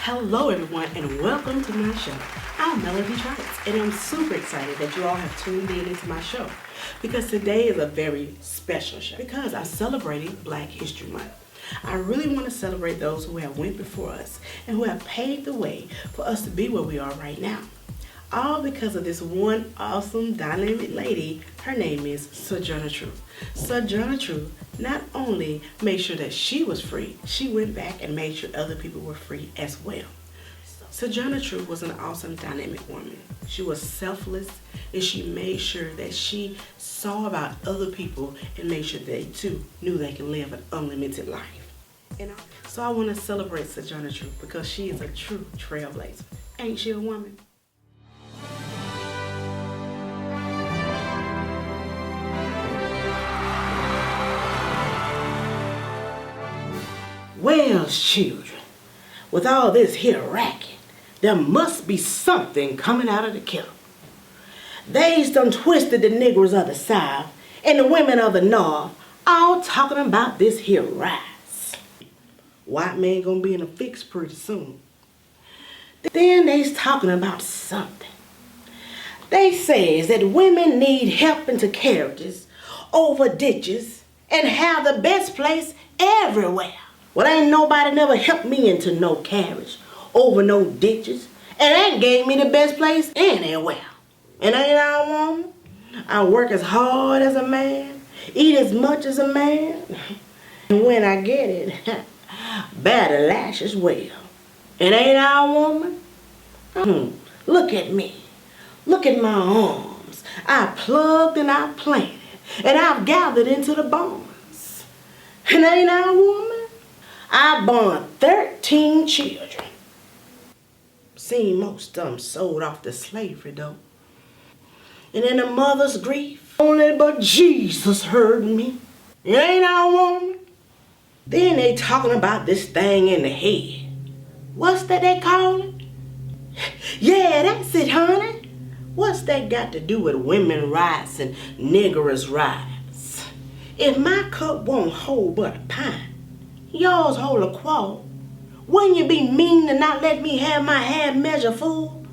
Hello everyone and welcome to my show. I'm Melody Trice and I'm super excited that you all have tuned in into my show because today is a very special show because I'm celebrating Black History Month. I really want to celebrate those who have went before us and who have paved the way for us to be where we are right now. All because of this one awesome dynamic lady. Her name is Sojourner Truth. Sojourner Truth not only made sure that she was free, she went back and made sure other people were free as well. Sojourner Truth was an awesome dynamic woman. She was selfless and she made sure that she saw about other people and made sure they too knew they can live an unlimited life. So I want to celebrate Sojourner Truth because she is a true trailblazer. Ain't she a woman? Well, children, with all this here racket, there must be something coming out of the kettle. They's done twisted the niggers of the South and the women of the North, all talking about this here rise. White man gonna be in a fix pretty soon. Then they's talking about something. They says that women need help into carriages, over ditches, and have the best place everywhere. Well, ain't nobody never helped me into no carriage, over no ditches, and ain't gave me the best place anywhere. And ain't I a woman? I work as hard as a man, eat as much as a man, and when I get it, bear the lash as well. And ain't I a woman? Look at me. Look at my arms. I plugged and I planted, and I've gathered into the barns. And ain't I a woman? I born 13 children. Seen most of them sold off to slavery though. And in the mother's grief, only but Jesus heard me. It ain't I a woman? Then they talking about this thing in the head. What's that they call it? Yeah, that's it, honey. What's that got to do with women rights and niggers rights? If my cup won't hold but a pint, yours hold a quart. Wouldn't you be mean to not let me have my half measure full?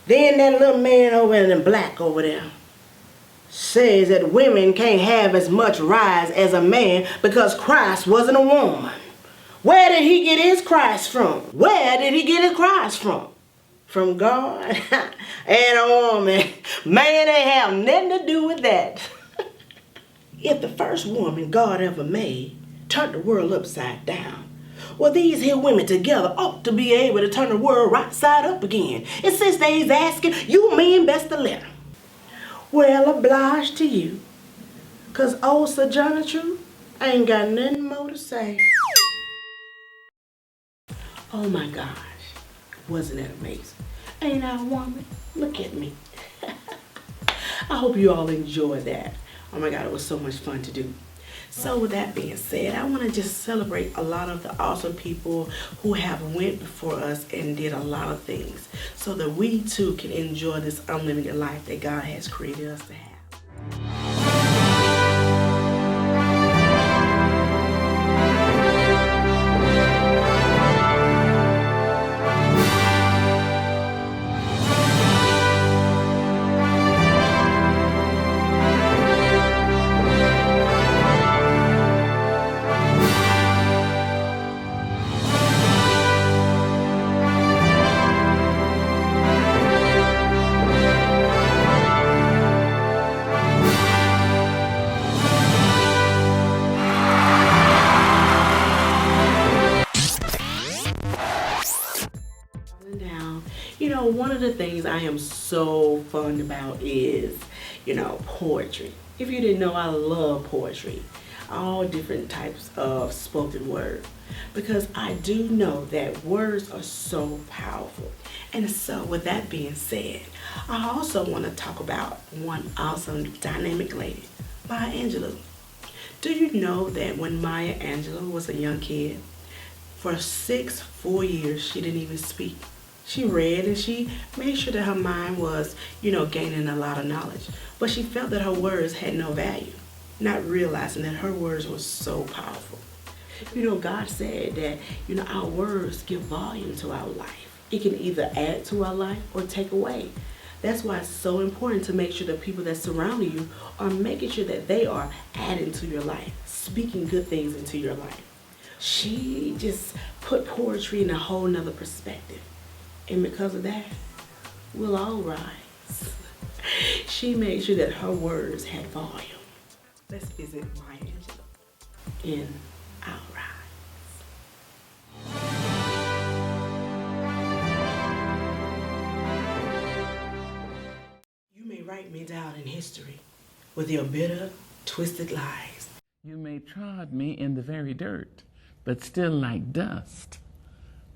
Then that little man over in black over there says that women can't have as much rights as a man because Christ wasn't a woman. Where did he get his Christ from? Where did he get his Christ from? From God? And a woman. Man, they have nothing to do with that. If the first woman God ever made turned the world upside down, well, these here women together ought to be able to turn the world right side up again. And since they's asking, you men best to let them. Well, obliged to you, because old Sojourner Truth ain't got nothing more to say. Oh my gosh, wasn't that amazing? Ain't I a woman? Look at me. I hope you all enjoyed that. Oh my God, it was so much fun to do. So with that being said, I want to just celebrate a lot of the awesome people who have went before us and did a lot of things so that we too can enjoy this unlimited life that God has created us to have. One of the things I am so fond about is, poetry. If you didn't know, I love poetry. All different types of spoken word. Because I do know that words are so powerful. And so with that being said, I also want to talk about one awesome dynamic lady, Maya Angelou. Do you know that when Maya Angelou was a young kid, for 4 years, she didn't even speak. She read and she made sure that her mind was, gaining a lot of knowledge. But she felt that her words had no value, not realizing that her words were so powerful. God said that, our words give volume to our life. It can either add to our life or take away. That's why it's so important to make sure the people that surround you are making sure that they are adding to your life, speaking good things into your life. She just put poetry in a whole nother perspective. And because of that, we'll all rise. She made sure that her words had volume. Let's visit Maya Angelou in Our Rise. You may write me down in history with your bitter, twisted lies. You may trod me in the very dirt, but still like dust,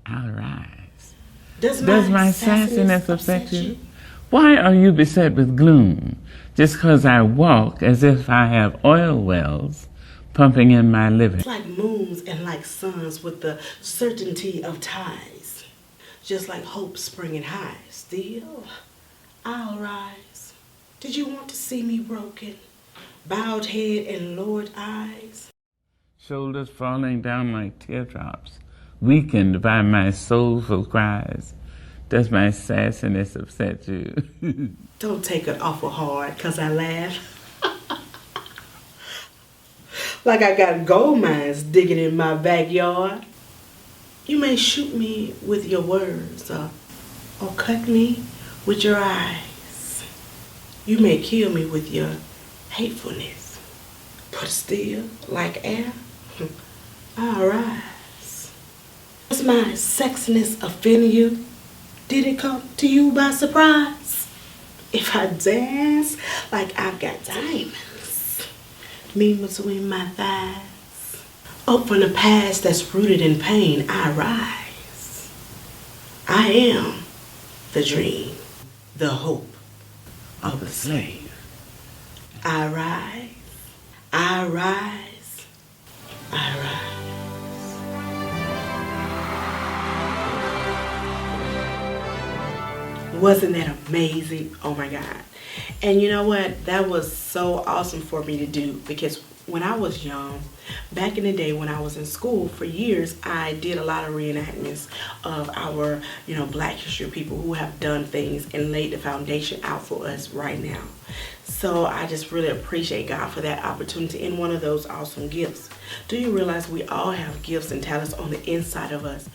I'll rise. Does my sassiness upset you? Why are you beset with gloom, just 'cause I walk as if I have oil wells pumping in my living? It's like moons and like suns with the certainty of tides. Just like hope springing high. Still, I'll rise. Did you want to see me broken? Bowed head and lowered eyes? Shoulders falling down like teardrops, weakened by my soulful cries. Does my sassiness upset you? Don't take it awful hard, 'cause I laugh. Like I got gold mines digging in my backyard. You may shoot me with your words or cut me with your eyes. You may kill me with your hatefulness. But still, like air, I'll rise. Does my sexiness offend you? Did it come to you by surprise? If I dance like I've got diamonds, me between my thighs, up from the past that's rooted in pain, I rise. I am the dream, the hope of the slave. I rise, I rise, I rise. Wasn't that amazing? Oh my God. And you know what? That was so awesome for me to do, because when I was young, back in the day when I was in school for years, I did a lot of reenactments of our, Black history people who have done things and laid the foundation out for us right now. So I just really appreciate God for that opportunity and one of those awesome gifts. Do you realize we all have gifts and talents on the inside of us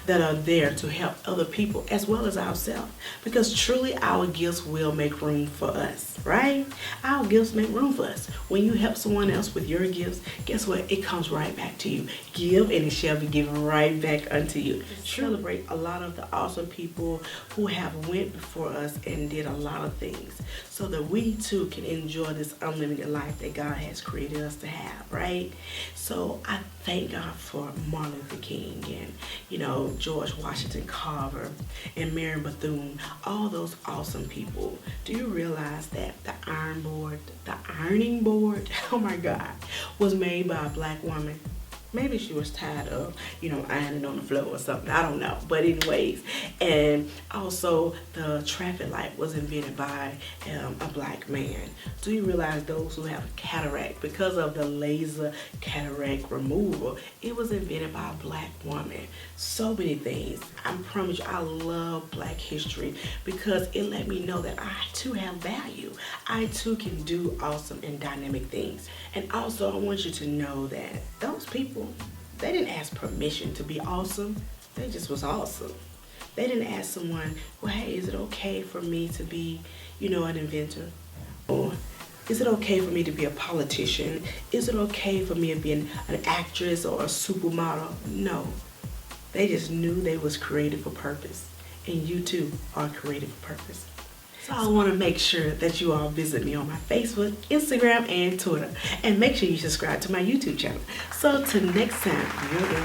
that are there to help other people as well as ourselves? Because truly our gifts will make room for us, right? Our gifts make room for us. When you help someone else with your gifts, guess what? It comes right back to you. Give and it shall be given right back unto you. Celebrate a lot of the awesome people who have went before us and did a lot of things so that we too can enjoy this unlimited life that God has created us to have, right? So I thank God for Martin Luther King and, George Washington Carver and Mary Bethune, all those awesome people. Do you realize that the ironing board, oh my God, was made by a Black woman? Maybe she was tired of, ironing on the floor or something. I don't know. But anyways, and also the traffic light was invented by a Black man. Do you realize those who have cataract, because of the laser cataract removal, it was invented by a Black woman. So many things. I promise you, I love Black history because it let me know that I too have value. I too can do awesome and dynamic things. And also, I want you to know that those people, they didn't ask permission to be awesome. They just was awesome. They didn't ask someone, well, hey, is it okay for me to be, an inventor? Or is it okay for me to be a politician? Is it okay for me to be an actress or a supermodel? No. They just knew they was created for purpose. And you too are created for purpose. So I want to make sure that you all visit me on my Facebook, Instagram, and Twitter. And make sure you subscribe to my YouTube channel. So till next time, your girl,